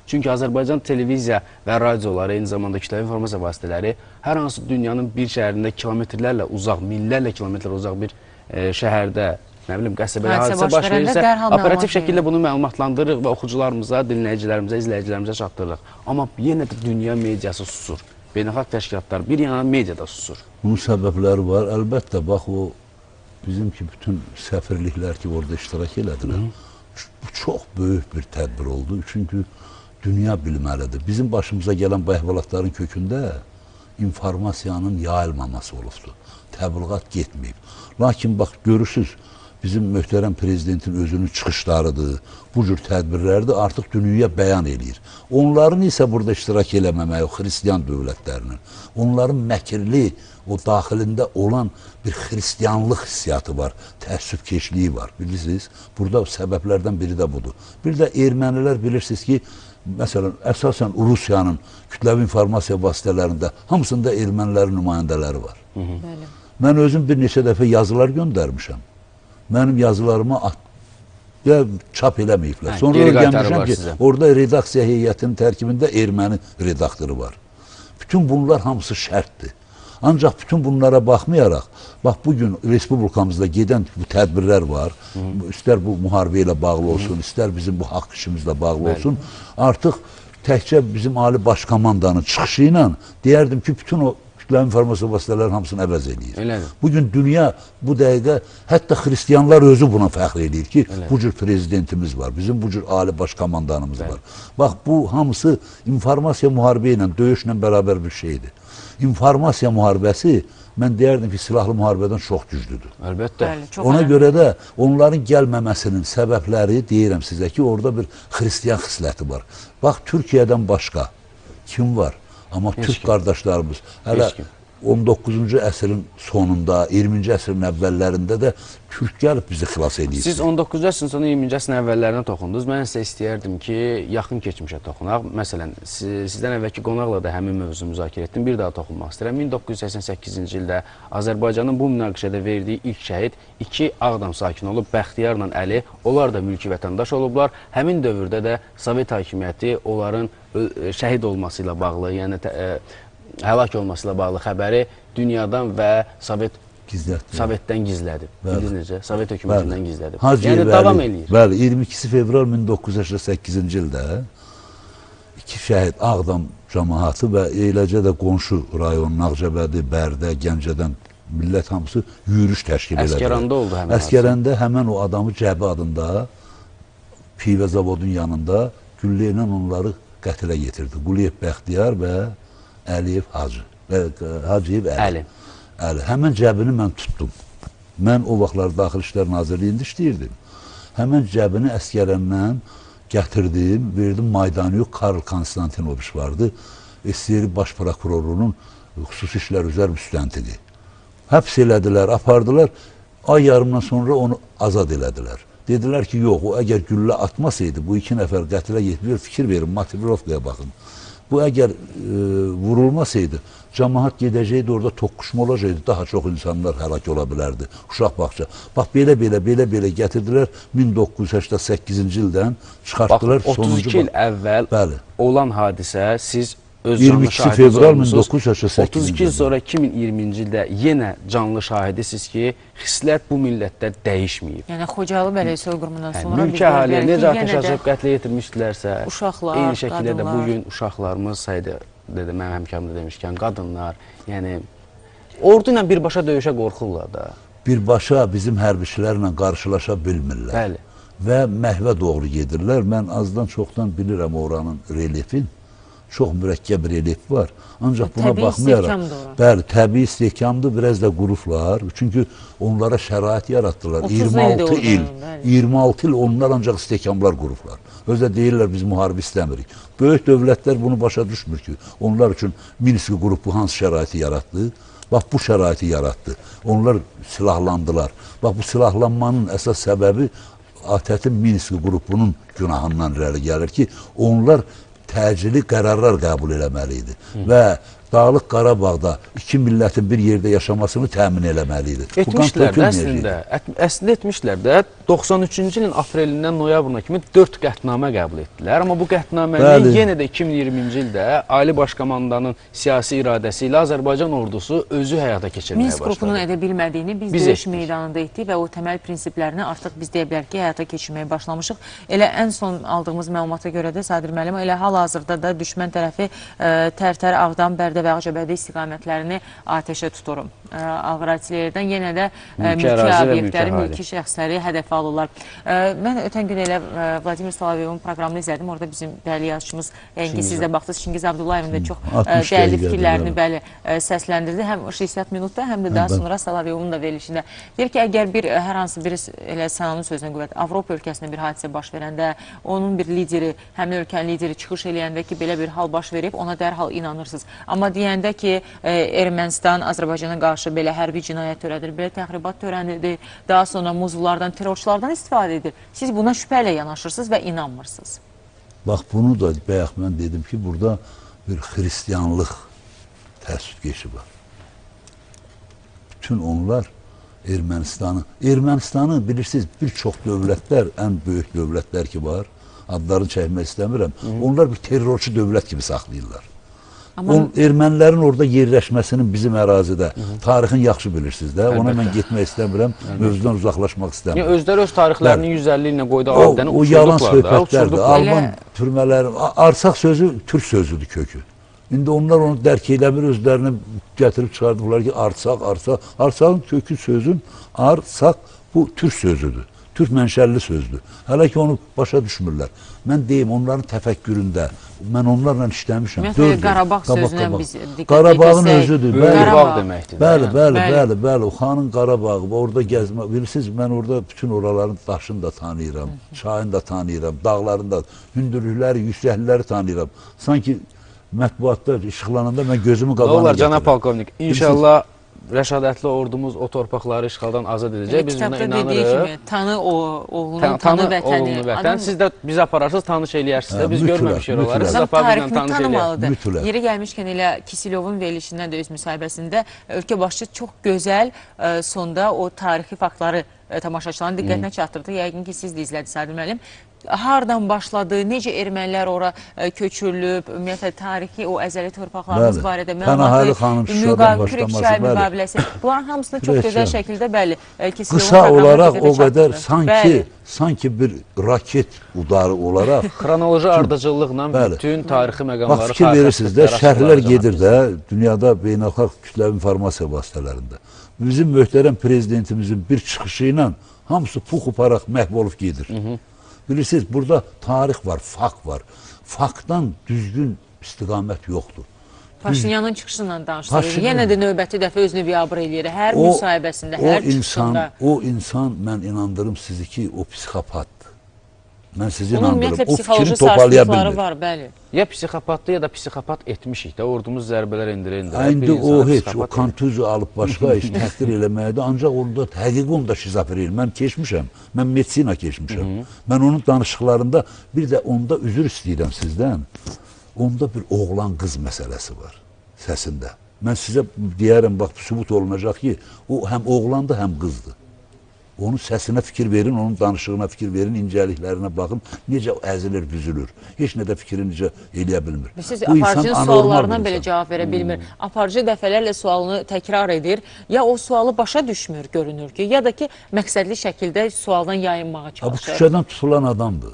Çünki Azərbaycan televiziya və radioları, eyni zamanda kütləvi informasiya vasitələri hər hansı dünyanın bir şəhərində kilometrlərlə uzaq, minlərlə kilometr uzaq bir şəhərdə, nə bilim, qəsəbədə hadisə baş verirsə, operativ şəkildə bunu məlumatlandırırıq və oxucularımıza, dinləyicilərimizə, izləyicilərimizə çatdırırıq. Amma yenə də dünya mediası susur. Beynəlxalq təşkilatlar bir yana mediada susur. Bunun səbəbləri var. Əlbəttə, bax, o bizim ki, bütün səfirliklər ki, orada iştirak elədilər. Bu çox böyük bir tədbir oldu. Çünki dünya bilməlidir. Bizim başımıza gələn bu əhvalatların kökündə informasiyanın yayılmaması olubdur. Təbliğat getməyib. Lakin, bax, görürsünüz, bizim möhtərəm prezidentin özünün çıxışlarıdır, bu cür tədbirlərdir, artıq dünyaya bəyan eləyir. Onların isə burada iştirak eləməməyi, o xristiyan dövlətlərinin, onların məkirli, o daxilində olan bir xristiyanlıq hissiyatı var, təəssübkeşliyi var, bilirsiniz. Burada səbəblərdən biri də budur. Bir də ermənilər bilirsiniz ki, məsələn, əsasən Rusiyanın kütləvi informasiya vasitələrində hamısında ermənilərin nümayəndələri var. Mən özüm bir neçə dəfə yazılar göndərmişəm. Mənim yazılarımı çap eləməyiblər. Sonra öyrənmişəm ki, orada redaksiya heyətinin tərkibində erməni redaktoru var. Bütün bunlar hamısı şərtdir. Ancaq bütün bunlara baxmayaraq, bax, bugün Respublikamızda gedən bu tədbirlər var, istər bu müharibə ilə bağlı olsun, istər bizim bu haqq işimizlə bağlı olsun, artıq təkcə bizim Ali Baş Komandanın çıxışı ilə deyərdim ki, bütün o kütləvi informasiya vasitələri hamısını əvəz eləyir. Bugün dünya bu dəqiqə, hətta xristiyanlar özü buna fəxr eləyir ki, bu cür prezidentimiz var, bizim bu cür Ali Baş Komandanımız var. Bax, bu hamısı informasiya müharibə ilə, döyüşlə bərabər bir şeydir. İnformasiya müharibəsi, mən deyərdim ki, silahlı müharibədən çox güclüdür. Əlbəttə. Ona görə də onların gəlməməsinin səbəbləri, deyirəm sizə ki, orada bir xristiyan xisləti var. Bax, Türkiyədən başqa kim var? Amma Türk qardaşlarımız, hələ 19-cu əsrin sonunda, 20-ci əsrin əvvəllərində də Türk gəlib bizi xilas edib. Siz 19-cu əsrin sonu 20-ci əsrin əvvəllərinə toxundunuz. Mən sizə istəyərdim ki, yaxın keçmişə toxunaq. Məsələn, sizdən əvvəlki qonaqla da həmin mövzu müzakirə etdim. Bir daha toxunmaq istəyirəm. 1988-ci ildə Azərbaycanın bu münaqişədə verdiyi ilk şəhid 2 Ağdam sakini olub, Bəxtiyarla Əli. Onlar da mülki vətəndaş olublar. Həmin dövrdə də Sovet hakimiyyəti onların şəhid olması ilə bağlı, yəni həlak olması ilə bağlı xəbəri dünyadan və Sovetdən gizlədib. Bildiniz necə? Sovet hökumətindən gizlədib. Yəni davam eləyir. Bəli, 22 fevral 1988-ci ildə 2 şəhid Ağdam cəmaatı və eləcə də qonşu rayon Ağcabədi, Bərdə, Gəncədən millət hamısı yürüyüş təşkil elədilər. Əskəranda oldu həmin Əskəranda həmən o adamı Cəbi adında pivə zavodun yanında güllə ilə onları qətlə yetirdi. Quliyev Bəxtiyar və Əliyev Hacı. Hacıyev Əli. Həmən Cəbini mən tutdum. Mən o vaxtlar Daxili İşlər Nazirliyində işləyirdim. Həmən Cəbini Əskərəndən gətirdim, verdim Maydaniyuk Karl Konstantinoviç vardı. SSR Baş Prokurorunun xüsusi işlər üzrə müstəntiqi. Həbs elədilər, apardılar. Ay yarımdan sonra onu azad elədilər. Dedilər ki, yox, o əgər güllə atmasaydı, bu 2 nəfər qətlə yetmiyor, fikir verin, motivirovkaya baxın. Bu əgər vurulmasaydı, cəmaat gedəcəkdi, orada toqquşma olacaqdı, daha çox insanlar həlak ola bilərdi. Uşaq bağça. Bax, belə gətirdilər 1988-ci ildən çıxartdılar. Bax, 32 il əvvəl olan hadisə, siz öz 22 fevral 1988-ci 32 il sonra 2020-ci ildə yenə canlı şahidisiniz ki, xislət bu millətdə dəyişməyib. Yəni Xocalı bələdiyyə soyqırımından sonra mülki əhaliyə necə atəş açıb qətlə yetirmişdilərsə, uşaqlar, eyni şəkildə də qadınlar. bugün uşaqlarımız saydı, dedi mənim həmkarımda demişkən, qadınlar, yəni ordu ilə birbaşa döyüşə qorxurlar da. Birbaşa bizim hərbiçilərlə qarşılaşa bilmirlər. Bəli. Və məhvə doğru gedirlər. Mən azdan çoxdan bilirəm oranın reliefin. Çox mürəkkəb relief var. Ancaq buna baxmayaraq, bəli, təbii istehkamdır, biraz da quruflar. Çünki onlara şərait yaratdılar. 26 il onlar ancaq istehkamlar quruflar. Özə deyirlər, biz müharibə istəmirik. Böyük dövlətlər bunu başa düşmür ki, onlar üçün Minski qrupu hansı şəraiti yaratdı? Bax, bu şəraiti yaratdı. Onlar silahlandılar. Bax, bu silahlanmanın əsas səbəbi ATƏT-in Minski qrupunun günahından irəli gəlir ki, onlar təcili qərarlar qəbul eləməli idi və Dağlıq Qarabağda 2 millətin bir yerdə yaşamasını təmin eləməli idi. Etmişlər də əslində etmişlər də 93-cü ilin aprelindən noyabrına kimi 4 qətnamə qəbul etdilər. Amma bu qətnaməni yenə də 2020-ci ildə Ali Başkomandanın siyasi iradəsi ilə Azərbaycan ordusu özü həyata keçirməyə başladı. Minsk qrupunun edə bilmədiyini biz döyüş meydanında etdik və o təməl prinsiplərini artıq biz deyə bilərik ki, həyata keçirməyə başlamışıq. Elə ən son aldığımız məlumata görə də Sadir müəllim, elə hal-hazırda da düşmən tərəfi Tərtər, Ağdam, Bərdə və Ağcabədi istiqamətlərini atəşə tutur. Ağır artilleriyadan yenə də mülki obyektləri, mülki şəxsləri hədəfə alırlar. Mən ötən gün elə Vladimir Solovyovun proqramını izlədim. Orada bizim dəyərli yazıçımız, yəni ki, siz də baxdınız, Çingiz Abdullayevin də çox dəyərli fikirlərini səsləndirdi. Həm 60 minutda, həm də daha sonra Solovyovun da verilişində. Deyir ki, əgər hər hansı bir elə Sənanın sözünə qüvvət, Avropa ölkəsində bir hadisə baş verəndə, onun bir lideri, həmin ölkənin lideri çıxış eləyəndə ki, belə bir hal baş verib, ona dərhal inanırsınız. Amma deyəndə ki, Ermənistan Azərbaycana qarşı belə hərbi cinayət törədir, belə təxribat törənidir, daha sonra muzlulardan, terrorçulardan istifadə edir. Siz buna şübhə ilə yanaşırsınız və inanmırsınız. Bax, bunu da bayaq mən dedim ki, burada bir xristiyanlıq təəssübkeşi var. Bütün onlar Ermənistanı bilirsiniz, bir çox dövlətlər, ən böyük dövlətlər ki var, adlarını çəkmək istəmirəm, onlar bir terrorçu dövlət kimi saxlayırlar. Ermənilərin orada yerləşməsinin bizim ərazidə, tarixini yaxşı bilirsiniz də, ona mən getmək istəmirəm, mövzudan uzaqlaşmaq istəmirəm. Özləri öz tarixlərinin 150 ilə qoydu abidəni uçurduqlar da. O yalan söhbətlərdir, Alman türmələri, arsaq sözü türk sözüdür kökü. İndi onlar onu dərk eləmir, özlərini gətirib çıxardıblar ki, arsaq, arsağın kökü sözün, arsaq bu türk sözüdür. Türk mənşəlli sözdür. Hələ ki, onu başa düşmürlər. Mən deyim, onların təfəkküründə, mən onlarla işləmişəm. Məsələn, Qarabağ sözünə biz diqqət edirsək. Qarabağın özüdür. Qarabağ deməkdir. Bəli, o xanın Qarabağı, orada gəzmə. Bilirsiniz, mən orada bütün oraların daşını da tanıyıram, çayını da tanıyıram, dağlarını da, hündürlükləri, yüksəklikləri tanıyıram. Sanki mətbuatda işıqlananda mən gözümü Nə qabağına olar cənab gətirdim. polkovnik? İnşallah rəşadətli ordumuz o torpaqları işğaldan azad edəcək. Biz buna Kitabda dediyi inanırıq. kimi, tanı oğlunun, tanı vətəni. oğlunu vətən. Siz də bizi apararsınız, tanış eləyərsiniz də. Biz Mütləq, görməmişik oraları. mütləq. Siz Adam aparıb bizlə tarixini tanış eləyərsiniz. tanımalıdır. Mütləq. Yeri gəlmişkən elə Kisilyovun verilişindən də öz müsahibəsində ölkə başçı çox gözəl sonda o tarixi faktları tamaşaçıların diqqətinə çatdırdı. Yəqin ki, siz də izlədiniz Sadil müəllim. Hardan başladı, necə ermənilər ora köçürülüb, ümumiyyətlə tarixi o əzəli torpaqlarımız Bəli. barədə Pənahəli xanım Şuşadan Kürəkçay başlaması, bəli. müqaviləsi. Bunların hamısını çox Kürəkçay. gözəl şəkildə bəli. Kisilyovun Qısa proqramı olaraq diqqətə o qədər çatdırdı. sanki bir raket udarı olaraq Xronoloji ardıcıllıqla Bəli. bütün tarixi bax məqamları fikir verirsiniz də, xarakterlər şərhlər açıqlayacaq gedir biz. də dünyada beynəlxalq kütləvi informasiya vasitələrində. Bizim möhtərəm prezidentimizin bir çıxışı ilə hamısı pux uparaq məhv olub gedir. Bilirsiniz, burada tarix var, fakt var. Faktdan düzgün istiqamət yoxdur. Paşinyanın çıxışından danışılır. Paşinyan- Yenə də növbəti dəfə özünü biabır eləyir. Hər müsahibəsində, hər çıxışında. O insan, mən inandırım sizi ki, o psixopatdır. Mən sizi Onun inandırım. ümumiyyətlə O psixoloji fikrini toparlaya sarsıntıları bilmir. var, bəli. Ya psixopatdır ya da psixopat etmişik də. Ordumuz zərbələr endirə-endirə. İndi bir o insanı heç, o psixopat edir. kontuziya alıb başqa iş təhqir eləməkdə, ancaq onda həqiqi onda şizofreniya. Mən keçmişəm, mən medisina keçmişəm. Mən onun danışıqlarında, bir də onda üzr istəyirəm sizdən, onda bir oğlan-qız məsələsi var səsində. Mən sizə deyərəm, bax, sübut olunacaq ki, o həm oğlandır, həm qızdır. Onun səsinə fikir verin, onun danışığına fikir verin, incəliklərinə baxın, necə əzilir, büzülür. Heç nə də fikrini necə eləyə bilmir. Siz Bu insan aparıcının anormal suallarından bir belə insan. cavab verə bilmir. Aparıcı dəfələrlə sualını təkrar edir. Ya o sualı başa düşmür, görünür ki, ya da ki, məqsədli şəkildə sualdan yayınmağa Ha, bu çalışır. küçədən tutulan adamdır.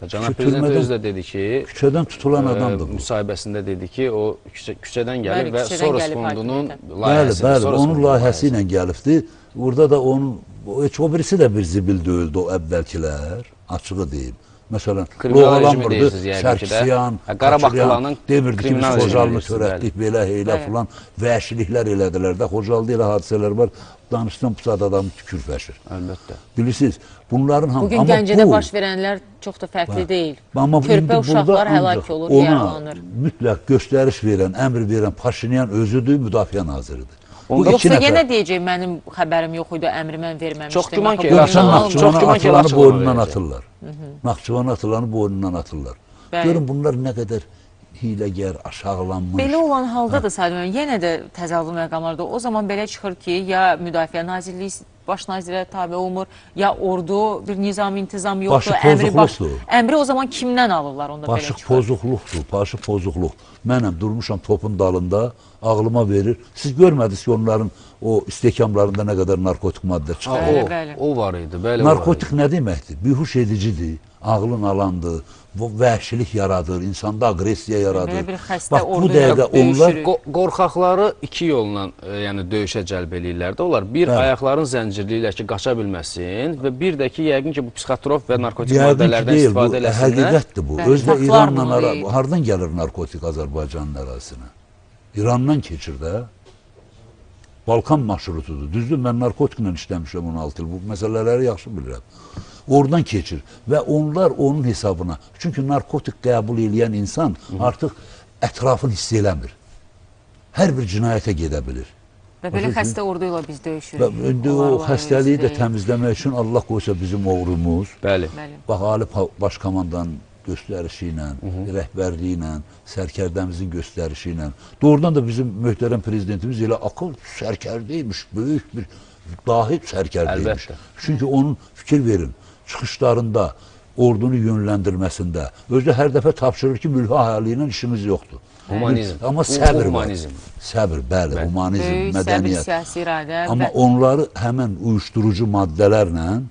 Cənab Prezident özü də dedi ki, Küçədən tutulan adamdır bu. müsahibəsində dedi ki, o küçədən gəlib Bəli, və küçədən Soros gəlib fondunun hakimiyyətə. Bəli, layihəsidir. bəli, Soros onun fondunun layihəsi ilə gəlibdi. Orada da onun, heç o birisi də bir zibil döyüldü, o əvvəlkilər, açığı deyim. Məsələn, Kriminal rejimi Loğalanmırdı, deyirsiniz yəqin ki də. Sərkisyan, Qarabağ Qaçıryan, klanının demirdi ki, biz kriminal rejimi Xocalını deyirsiniz, törətdik, belə heylə Bəli. filan, vəhşiliklər elədilər də. Xocalda elə hadisələr var, danışdan pusat adamı tükürfəşir. Əlbəttə. Bilirsiniz, bunların hamı, Bugün amma Gəncədə bu- baş verənlər çox da fərqli deyil. Amma indi Körpə burada uşaqlar həlak ancaq olur, ona yaralanır. mütləq göstəriş verən, əmr verən Paşinyan özüdür, müdafiə naziridir. Onda Yoxsa yenə deyəcək, mənim xəbərim yox idi, əmri mən verməmişdim. Çox güman ki, Axı elə Görsən Naxçıvan- bugün çox Naxçıvana güman ki, atılanı Naxçıvana boynundan verəcək. atırlar. Naxçıvana atılanı boynundan atırlar. Bəli. Görün bunlar nə qədər hiləgər, aşağılanmış. Belə olan halda da Salim müəllim, yenə də təzadlı məqamlarda o zaman belə çıxır ki, ya Müdafiə Nazirliyi baş nazirə tabe olmur, ya ordu bir nizam, intizam yoxdur, Başı pozukluqdur. əmri o zaman kimdən alırlar onda belə Başı çıxır? pozuqluqdur, başı pozuqluq. Mənəm durmuşam topun dalında, ağlıma verir. Siz görmədiniz ki, onların o istekamlarında nə qədər narkotik maddə Ha, çıxır. Bəli, o, bəli. o var idi, bəli. Narkotik nə deməkdir? Bihuş edicidir, ağlın alandır, bu vəhşilik yaradır, insanda agresiya yaradır. Belə bir xəstə Bax, bu ordu dəqiqə ilə onlar döyüşürük. Qorxaqları iki yolla yəni döyüşə cəlb eləyirlər də. Onlar bir Bəli. ayaqların zəncirliylə ki, qaça bilməsin və bir də ki, yəqin ki, bu psixotrop və narkotik yəqin ki, maddələrdən deyil, bu istifadə eləsinlər. həqiqətdir bu. Bəli, Özdə faktlar İranla bunu deyil. hardan gəlir narkotik Azərbaycanın ərazisinə? İrandan keçir də. Balkan marşrutudur. Düzdür, mən narkotiklə işləmişəm 16 il. Bu məsələləri yaxşı bilirəm. Oradan keçir və onlar onun hesabına. Çünki narkotik qəbul edən insan artıq ətrafını hiss eləmir. Hər bir cinayətə gedə bilir. Və belə xəstə ordu ilə biz döyüşürük. Və indi o Onlar xəstəliyi də deyil. təmizləmək üçün Allah qoysa bizim uğrumuz. Bəli. Bəli. Bax, Ali Baş Komandanın göstərişi ilə, rəhbərliyi ilə, sərkərdəmizin göstərişi ilə. Doğrudan da bizim möhtərəm prezidentimiz elə akıl sərkərdəymiş, böyük bir dahi sərkərdəymiş. Əlbəttə. Çünki onun fikir verin, çıxışlarında, ordunu yönləndirməsində, özü də hər dəfə tapşırır ki, mülhi əhali ilə işimiz yoxdur. Humanizm. Amma Bu səbr var. humanizm. Səbr, bəli, humanizm, Böyük səbir, mədəniyyət. siyasi iradə Amma və onları həmən uyuşdurucu maddələrlə,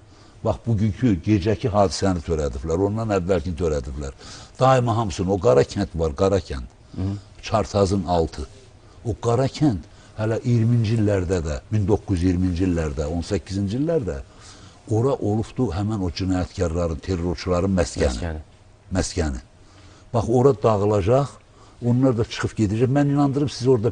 bax, bugünkü gecəki hadisəni törədiblər, ondan əvvəlkini törədiblər. Daima hamısını, o qara kənd var, qara kənd, Çartazın altı. O qara kənd hələ 20-ci illərdə də, 1920-ci illərdə, 18-ci illərdə ora olubdu həmən o cinayətkarların, terrorçuların məskəni. Məskəni. Bax, ora dağılacaq, onlar da çıxıb gedəcək. Mən inandırım, siz orada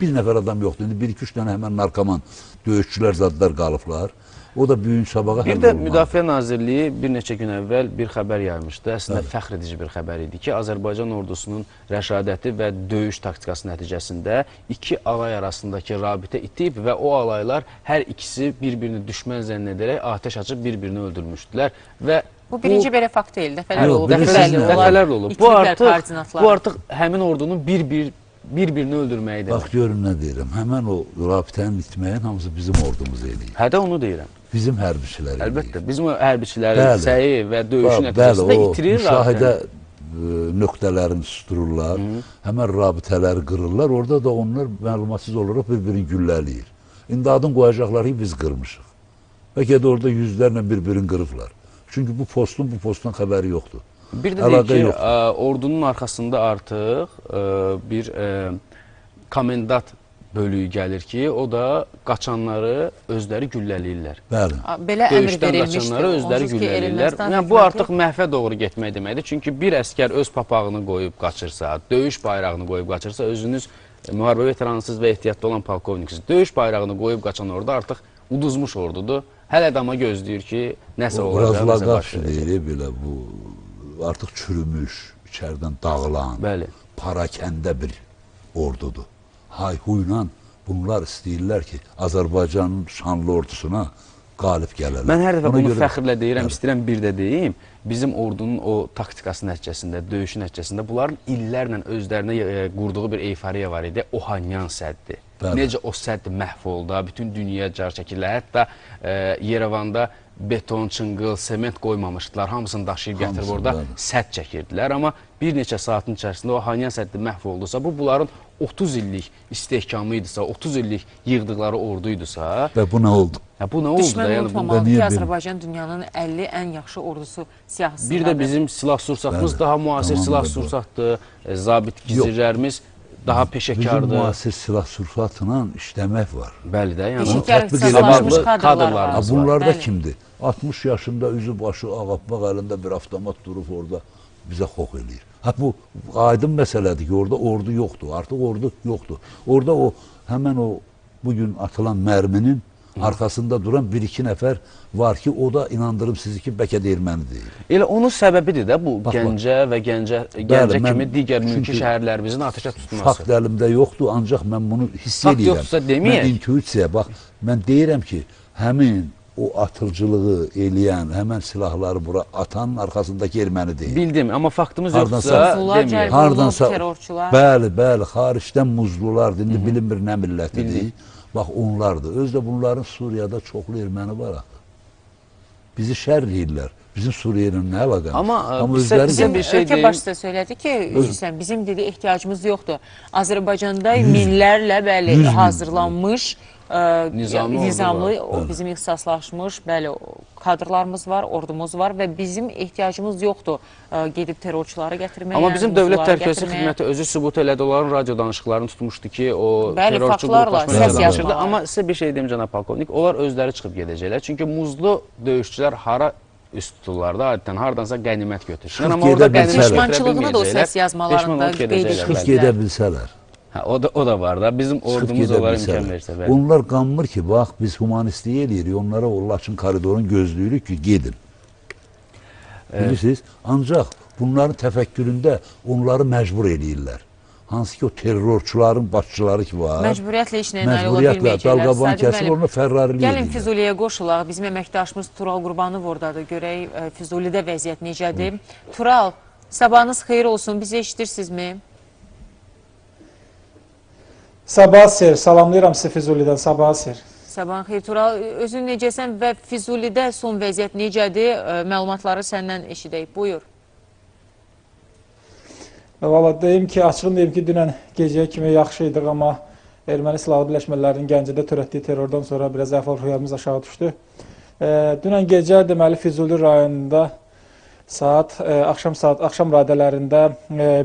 bir nəfər adam yoxdur. İndi 1-2-3 dənə həmən narkoman döyüşçülər zadlar qalıblar. O da büyün sabağa Bir həll də olmalı. Müdafiə Nazirliyi bir neçə gün əvvəl bir xəbər yaymışdı. Əslində fəxr edici bir xəbər idi ki, Azərbaycan ordusunun rəşadəti və döyüş taktikası nəticəsində iki alay arasındakı rabitə itib və o alaylar hər ikisi bir-birini düşmən zənn edərək atəş açıb bir-birini öldürmüşdülər və Bu birinci belə fakt deyil, dəfələr Yox, olub. bilirsiniz, dəfələrlə olub. Bu İtiriblər artıq koordinatları. həmin ordunun bir-birini öldürməyi Bax, demək. görün nə deyirəm. Həmən o rabitənin itməyin hamısı bizim ordumuz eləyir. Hə də onu deyirəm. Bizim hərbiçilər eləyir. Əlbəttə, bizim o hərbiçilərin Bəli. səyi və döyüşün Bəli, nəticəsində o itirir müşahidə rabitəni. nöqtələrini sustururlar, həmən rabitələri qırırlar. Orada da onlar məlumatsız olaraq bir-birini güllələyir. İndi adın qoyacaqları ki, biz qırmışıq. Bəlkə də orada yüzlərlə bir-birini qırıblar. Çünki bu postdan xəbəri yoxdur. Bir də Əlaqə deyək ki, yoxdur. ordunun arxasında artıq bir komendant bölüyü gəlir ki, o da qaçanları özləri güllələyirlər. Bəli. Belə əmr Döyüşdən verilmişdi. qaçanları özləri Onsuz ki, güllələyirlər. Ermənistan Yəni, bu hökuməti- artıq məhvə doğru getmək deməkdir. Çünki bir əskər öz papağını qoyub qaçırsa, döyüş bayrağını qoyub qaçırsa, özünüz müharibə veteranısız və ehtiyatlı olan polkovniksiniz. Döyüş bayrağını qoyub qaçan orada artıq uduzmuş ordudur. Hələ adama gözləyir ki, nəsə olacaq, Razıla nəsə baş qarşı verəcək. deyil, belə bu artıq çürümüş, içərdən dağılan, Bəli. parakəndə bir ordudur. Hay-huyla bunlar istəyirlər ki, Azərbaycanın şanlı ordusuna qalib gələrlər. Mən hər dəfə Ona bunu görə- fəxrlə deyirəm, istəyirəm bir də deyim. Bizim ordunun o taktikası nəticəsində, döyüşün nəticəsində bunların illərlə özlərinə qurduğu bir euforiya var idi. Ohanyan səddi. Bəli. Necə o sədd məhv oldu, bütün dünya car çəkirlər. Hətta Yerevanda beton, çınqıl, sement qoymamışdılar. Hamısını daşıyıb gətirib Hamısını, orada bəli. sədd çəkirdilər. Amma bir neçə saatın içərisində o Ohanyan səddi məhv oldusa, bu bunların 30 illik istehkamı idisə, 30 illik yığdıqları orduydusa, Və bu nə oldu? bu nə oldu da? Düşmən Yəni, bu- unutmamalı niyə ki, bilmirəm? Azərbaycan dünyanın 50 ən yaxşı ordusu siyahısındadır. Bir də bizim silah-sursatımız Bəli, daha müasir tamamilə silah-sursatdır. Zabit gizirlərimiz daha Bizim peşəkardır. müasir silah-sursatla işləmək var. Bəli də, yəni Peşəkar tətbiq ixtisaslaşmış edilməli kadrlar var. kadrlarımız var. Bunlar da Bəli. kimdir? 60 yaşında üzü başı ağappaq əlində bir avtomat durub orada bizə xox eləyir. Bu aydın məsələdir ki, orada ordu yoxdur. Artıq ordu yoxdur. Orada o həmən o bugün atılan mərminin arxasında duran bir-iki nəfər var ki, o da inandırım sizi ki, bəlkə də erməni deyil. Elə onun səbəbidir də bu Bax, Gəncə və Gəncə mən- kimi digər mülki çünki şəhərlərimizin atəşə tutulması. Fakt əlimdə yoxdur, ancaq mən bunu hiss Fakt edirəm. yoxdursa deməyək. Mən intuisiya, bax, mən deyirəm ki, həmin o atılcılığı eləyən, həmən silahları bura atanın arxasındakı erməni deyil. Bildim, amma faktımız Hardansa- yoxdursa Muzlular deməyək. cəlb Hardansa, olunub, terrorçular. bəli, xaricdən muzlulardır, indi bilinmir nə millətidir. Bax, onlardır. Özdə bunların Suriyada çoxlu erməni var axı. Bizi şər deyirlər. Bizim Suriyə ilə nə əlaqəmiz? Amma, özləri bizə Bizim bir şey ölkə deyim. başçısı söylədi ki, Hüseyin, bizim dedi ehtiyacımız yoxdur. Azərbaycanda minlərlə bəli hazırlanmış Nizamlı o bizim ixtisaslaşmış bəli kadrlarımız var, ordumuz var və bizim ehtiyacımız yoxdur gedib terrorçuları gətirməyə. Amma bizim Dövlət muzluları Təhlükəsizlik gətirməyə. Xidməti özü sübut elədi, onların radio danışıqlarını tutmuşdu ki, o Bəli, terrorçu faktlarla, qruplaşma səs danışırdı. yazmalar. Amma sizə bir şey deyim, cənab polkovnik, onlar özləri çıxıb gedəcəklər. Çünki muzlu döyüşçülər hara üst tuturlar da, adətən hardansa qənimət götürsünlər. Amma gedə orada qənimət bilsələr. Peşmançılığını da o götürə səs yazmalarında bilməyəcəklər, peşman olub qeyd gedəcəklər. çıxıb etmişlər. gedə bilsələr. Hə, o da var da. Bizim Çıxıb ordumuz gedə onlara imkan bilsələr. versə. Bəli. Onlar qanmır ki, bax, biz humanistlik eləyirik, onlara o Laçın koridorunu gözləyirik ki, gedin. Bilirsiniz? Ancaq bunların təfəkküründə onları məcbur eləyirlər. Hansı ki, o terrorçuların başçıları ki var. Məcburiyyətlə işlə nail ola Məcburiyyətlə bilməyəcəklər. dalqaban Sadi kəsib müəllim, onu Ferrari gəlin eləyirlər. Füzuliyə qoşulaq. Bizim əməkdaşımız Tural Qurbanov oradadır. Görək Füzulidə vəziyyət necədir. Tural, sabahınız xeyir olsun. Bizi eşidirsinizmi? Sabah ser, salamlayıram sizi Füzulidən, sabah ser. Sabahın xeyir. Tural, özün necəsən və Füzulidə son vəziyyət necədir? Məlumatları səndən eşidək. Buyur. Valla deyim ki, açığın deyim ki, dünən gecəyə kimi yaxşı idik, amma Erməni Silahlı Birləşmələrinin Gəncədə törətdiyi terrordan sonra biraz əhval-ruhiyyəmiz aşağı düşdü. Dünən gecə deməli Füzuli rayonunda axşam radələrində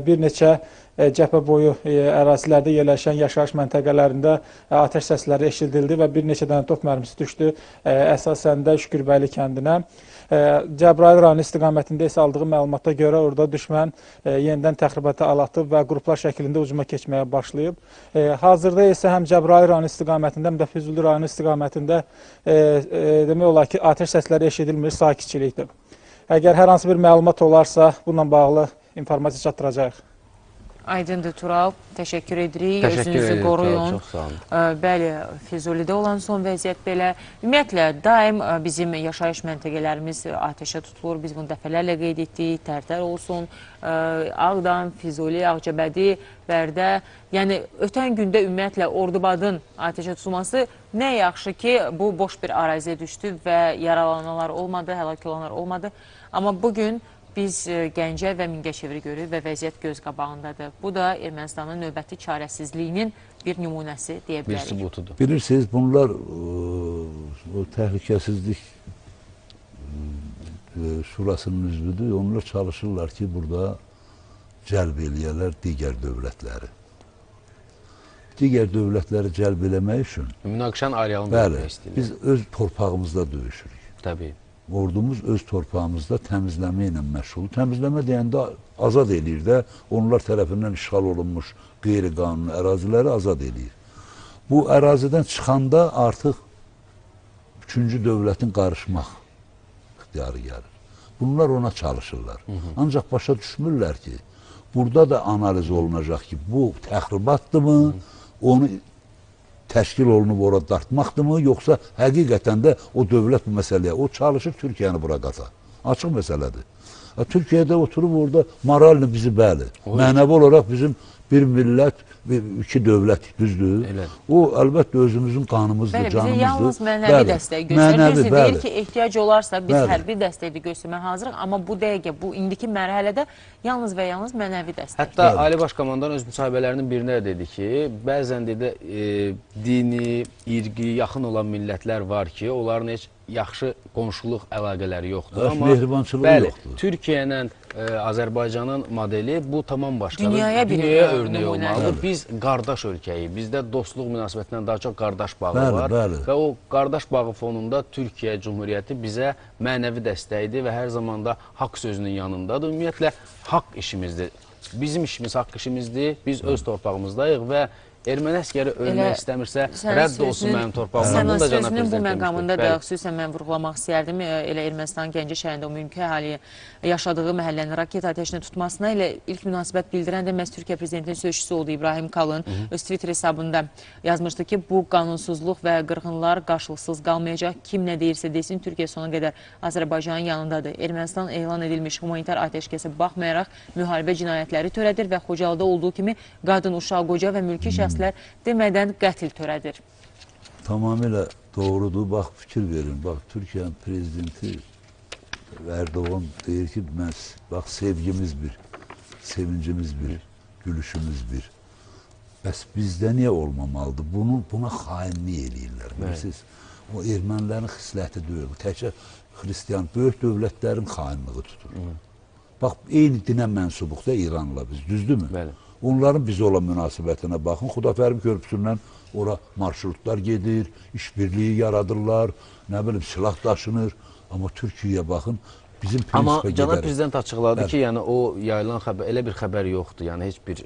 bir neçə cəbhə boyu ərazilərdə yerləşən yaşayış məntəqələrində atəş səsləri eşidildi və bir neçə dənə top mərmisi düşdü, əsasən də Şükürbəyli kəndinə. Cəbrayıl rayonu istiqamətində isə aldığı məlumata görə orada düşmən yenidən təxribata əl atıb və qruplar şəklində hücuma keçməyə başlayıb. Hazırda isə həm Cəbrayıl rayonu istiqamətində, həm də Füzuli rayonu istiqamətində demək olar ki, atəş səsləri eşidilmir, sakitçilikdir. Əgər hər hansı bir məlumat olarsa, bununla bağlı informasiya çatdıracağıq. Aydındır Tural, təşəkkür edirik. Təşəkkür Özünüzü edirik, qoruyun. çox sağ olun. Bəli, Füzulidə olan son vəziyyət belə. Ümumiyyətlə, daim bizim yaşayış məntəqələrimiz atəşə tutulur. Biz bunu dəfələrlə qeyd etdik. Tərtər olsun, Ağdam, Füzuli, Ağcabədi, Bərdə. Yəni, ötən gündə ümumiyyətlə Ordubadın atəşə tutulması nə yaxşı ki, bu boş bir əraziyə düşdü və yaralananlar olmadı, həlak olanlar olmadı. Amma bugün biz Gəncə və Mingəçeviri görürük və vəziyyət göz qabağındadır. Bu da Ermənistanın növbəti çarəsizliyinin bir nümunəsi deyə bilərik. Bir sübutudur. Bilirsiniz, bunlar o təhlükəsizlik şurasının üzvüdür. Onlar çalışırlar ki, burada cəlb eləyərlər digər dövlətləri. Digər dövlətləri cəlb eləmək üçün Münaqişənin ayrılığını bəli, vermək istəyirlər. biz öz torpağımızda döyüşürük. Təbii. Ordumuz öz torpağımızda təmizləmə ilə məşğul. Təmizləmə deyəndə azad eləyir də, onlar tərəfindən işğal olunmuş qeyri-qanuni əraziləri azad eləyir. Bu ərazidən çıxanda artıq üçüncü dövlətin qarışmaq ixtiyarı gəlir. Bunlar ona çalışırlar. Ancaq başa düşmürlər ki, burada da analiz olunacaq ki, bu təxribatdırmı, onu təşkil olunub ora dartmaqdırmı, yoxsa həqiqətən də o dövlət bu məsələyə, o çalışır Türkiyəni bura qata. Açıq məsələdir. Türkiyədə oturub orada moralini bizi bəli, mənəvi olaraq bizim bir millət və iki dövlət, düzdür? O, əlbəttə, özümüzün qanımızdır, bəli, canımızdır. Bizi yalnız mənəvi dəstək göstərir. Biz deyir ki, ehtiyac olarsa biz hərbi dəstəyi də göstərməyə hazırıq, amma bu dəqiqə, bu indiki mərhələdə yalnız və yalnız mənəvi dəstək. Hətta Ali Baş Komandan öz müsahibələrinin birində dedi ki, bəzən dedi, dini, irqi, yaxın olan millətlər var ki, onların heç yaxşı qonşuluq əlaqələri yoxdur. Mehribançılığı yoxdur. Türkiyə ilə Azərbaycanın modeli bu tamam başqadır. Dünyaya örnək olmalıdır. Biz qardaş ölkəyik. Bizdə dostluq münasibətindən daha çox qardaş bağı var. Və o qardaş bağı fonunda Türkiyə Cumhuriyyəti bizə mənəvi dəstəkdir və hər zaman da haqq sözünün yanındadır. Ümumiyyətlə, haqq işimizdir. Bizim işimiz haqq işimizdir. Biz öz torpağımızdayıq və erməni əskəri ölmək istəmirsə, rədd olsun mənim torpağımdan. Sənin sözünün bu məqamında da xüsusən mən vurğulamaq istəyərdim. Elə Ermənistanın Gəncə şəhərində o mülki əhaliyə yaşadığı məhəllənin raket ateşinə tutmasına elə ilk münasibət bildirən də məhz Türkiyə Prezidentinin sözçüsü oldu İbrahim Kalın. Öz Twitter hesabında yazmışdı ki, bu qanunsuzluq və qırğınlar qarşılıqsız qalmayacaq. Kim nə deyirsə desin, Türkiyə sona qədər Azərbaycanın yanındadır. Ermənistan elan edilmiş humanitar ateşkəsə baxmayaraq müharibə cinayətləri törədir və Xocalıda olduğu kimi qadın, uşaq, qoca və mülki şəxslər demədən qətl törədir. Tamamilə doğrudur. Bax, fikir verin. Bax, Türkiyənin prezidenti Erdoğan deyir ki, bax, sevgimiz bir, sevincimiz bir, gülüşümüz bir. Bəs bizdə niyə olmamalıdır? Buna xainlik eləyirlər. Bilirsiniz, o ermənilərin xisləti deyil. Təkcə xristiyan, böyük dövlətlərin xainliği tutur. Bax, eyni dinə mənsubuqda İranla biz, düzdürmü? Bəli. Onların bizə olan münasibətinə baxın. Xudafərim körpüsündən ora marşrutlar gedir, işbirliyi yaradırlar, nə bilim, silah daşınır. Amma Türkiyəyə baxın, bizim prinsipə gedərik. Amma cənab prezident açıqladı ki, yəni o yayılan xəbər, elə bir xəbər yoxdur. Yəni heç bir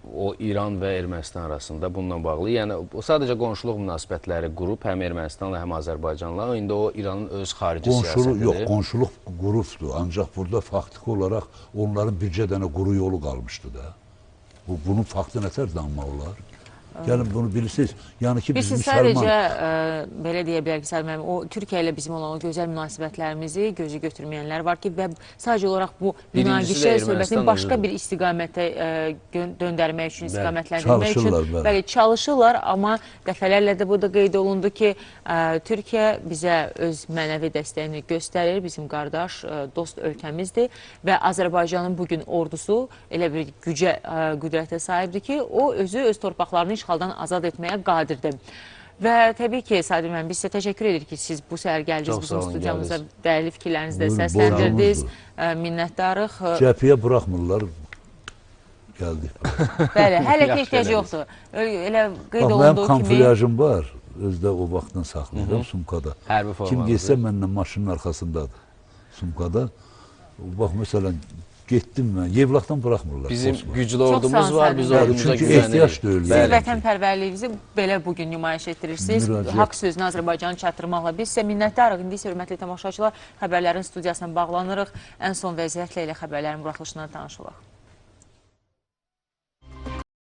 o İran və Ermənistan arasında bununla bağlı. Yəni o sadəcə qonşuluq münasibətləri qurub həm Ermənistanla, həm Azərbaycanla. İndi o İranın öz xarici siyasətidir. Yox, qonşuluq qrupdur. Ancaq burada faktiki olaraq onların bircə dənə quru yolu qalmışdı da. Bunun faktı nətər danmaq olar? Gəlin bunu bilirsiniz. Yəni ki, biz müsəlman... Sadəcə, belə deyə bilərik ki, Səlməm, o Türkiyə ilə bizim olan o gözəl münasibətlərimizi gözü götürməyənlər var ki, və sadəcə olaraq bu münaqişə söhbətini başqa bir istiqamətə döndərmək üçün, istiqamətləndirmək üçün bəli, çalışırlar, amma dəfələrlə də bu da qeyd olundu ki, Türkiyə bizə öz mənəvi dəstəyini göstərir, bizim qardaş, dost ölkəmizdir və Azərbaycanın bugün ordusu elə bir gücə, qüdrətə sahibdir ki, o özü öz torpaqlarını işğaldan azad etməyə qadirdir. Və təbii ki, Sadir müəllim, biz sizə təşəkkür edirik ki, siz bu səhər gəldiniz, bizim studiyamıza dəyərli fikirlərinizi də səsləndirdiniz. Minnətdarıq. Cəbhəyə buraxmırlar, gəldik. Bəli, hələ ki ehtiyac yoxdur. Elə qeyd olunduğu kimi... Mənim kamuflyajım var, özdə o vaxtdan saxlayıram sumkada. Hərbi formanızı. Kim gəlsə məndən maşının arxasındadır. sumkada. Bax, məsələn, getdim mən, Yevlaxdan buraxmırlar. Bizim Kosmos. güclü Çox ordumuz sağ var, olun, biz Səlim bəy. ordumuza Çünki güvenirik. ehtiyac deyil. Siz Bəli. vətənpərvərliyinizi belə bugün nümayiş etdirirsiniz. Müraciət. Haqq sözünü Azərbaycanı çatdırmaqla biz sizə minnətdarıq. İndi isə hörmətli tamaşaçılar, xəbərlərin studiyasına bağlanırıq. Ən son vəziyyətlə ilə xəbərlərin buraxılışından tanışılaq.